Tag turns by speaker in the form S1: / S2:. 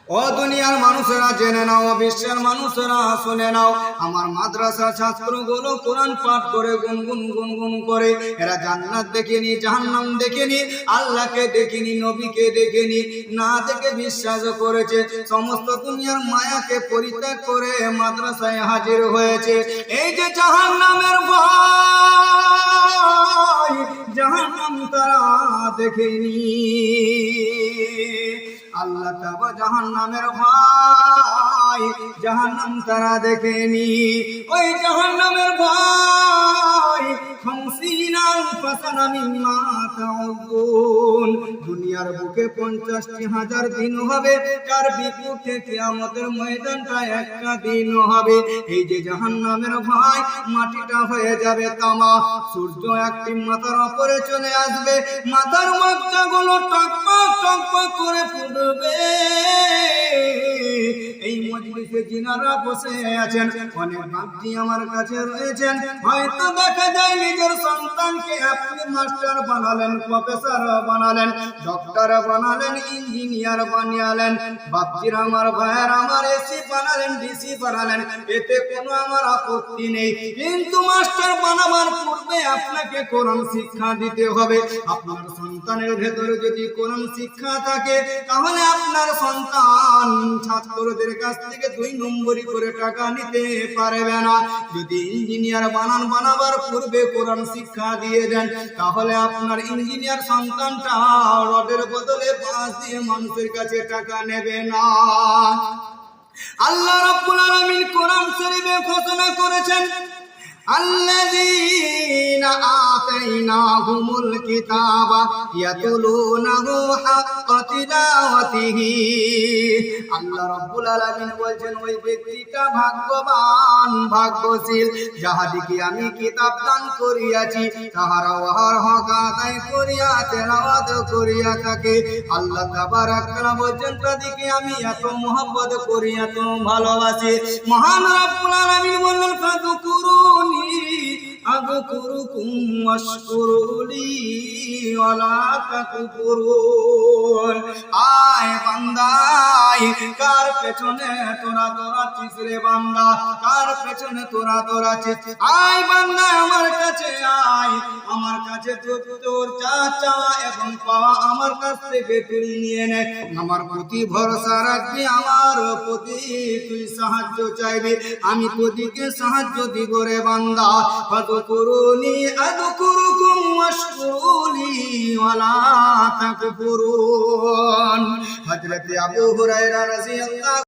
S1: ও দুনিয়ার মানুষেরা জেনে নাও, বিশ্বের মানুষেরা শুনে নাও, আমার মাদ্রাসা ছাত্রগুলো কোরআন পাঠ করে গুনগুন গুনগুন করে এরা জান্নাত দেখেনি, জাহান্নাম দেখেনি, আল্লাহকে দেখেনি, নবীকে দেখেনি, না দেখে বিশ্বাস করেছে, সমস্ত দুনিয়ার মায়াকে পরিত্যাগ করে মাদ্রাসায় হাজির হয়েছে। এই যে জাহান্নামের ভয়, জাহান্নাম তারা দেখেনি। আল্লাহ তাআলা জাহান্নামের ভয়, জাহান্নাম তারা দেখেনি। ওই জাহান্নামের ভয় দুনিয়ার বুকে 50,000 দিন হবে, তার বিপক্ষে কিয়ামতের ময়দানটা একটা দিন হবে। এই যে জাহান্নামের ভয়, মাটিটা হয়ে যাবে তামা, সূর্য একটি মাথার উপরে চলে আসবে, মাথার মজ্জাগুলো টকটক টকটক করে ফুটবে। এই মজলিসে যিনারা বসে আছেন, অনেক বাপজি আমার কাছে রয়েছেন, হয়তো দেখা যায় নিজের সন্তানকে আপনি মাস্টার বানালেন, প্রফেসর বানালেন, ডক্টর বানালেন, ইঞ্জিনিয়ার বানালেন। বাপজিরা আমার, ভাইয়ের আমার, এসি বানালেন, ডিসি বানালেন, এতে কোনো আমার আপত্তি নেই। কিন্তু মাস্টার বানাবার পূর্বে আপনাকে কোরআন শিক্ষা দিতে হবে। আপনার সন্তানের ভেতরে যদি কোরআন শিক্ষা থাকে, তাহলে আপনার সন্তান ছাত্রদের কাছ থেকে 2 নম্বরি করে টাকা নিতে পারবে না। যদি ইঞ্জিনিয়ার বানাবার পূর্বে কোরআন শিক্ষা দিয়ে দেন, তাহলে আপনার ইঞ্জিনিয়ার সন্তানটা রডের বদলে বাঁশ দিয়ে মানুষের কাছে টাকা নেবে না। আল্লাহ রাব্বুল আলামিন কোরআন শরীফে ঘোষণা করেছেন, الذين آتيناهم الكتاب يتلونه حق تلاوته। আল্লাহ রাব্বুল আলামিন বলেন, ওই ব্যক্তিটা ভাগ্যবান, ভাগ্যশীল, যাহাদিকে আমি কিতাব দান করিয়াছি, তাহারা উহার হক আদায় করিয়া তেলাওয়াত করিয়া থাকে। আল্লাহ তাবারাক তাআলা বলেন, তাদেরকে আমি এত মহব্বত করি, এত ভালোবাসি। মহান রাব্বুল আলামিন বলেন, ফাযকুরুনি আযকুরুকুম ওয়াশকুরুলি ওয়ালা তাকফুরুন। আয় বান্দা, কার পেছনে তোরা দৌড়াচ্ছিস রে বান্দা, কার পেছনে তোরা দৌড়াচ্ছিস? আয় বান্দা, আমার কাছে আয়, আমার কাছে তোর চাচা এবং পাওয়া আমার কাছ থেকে তুই নিয়ে নে। আমার প্রতি ভরসা রাখবি, আমার প্রতি তুই সাহায্য চাইবি, আমি তোদিকে সাহায্য দিব রে বান্দা। ফাযকুরুনি আযকুরুকুম ওয়াশকুরুলি ওয়ালা তাকফুরুন। হযরত আবু হুরায়রা রাদিয়াল্লাহু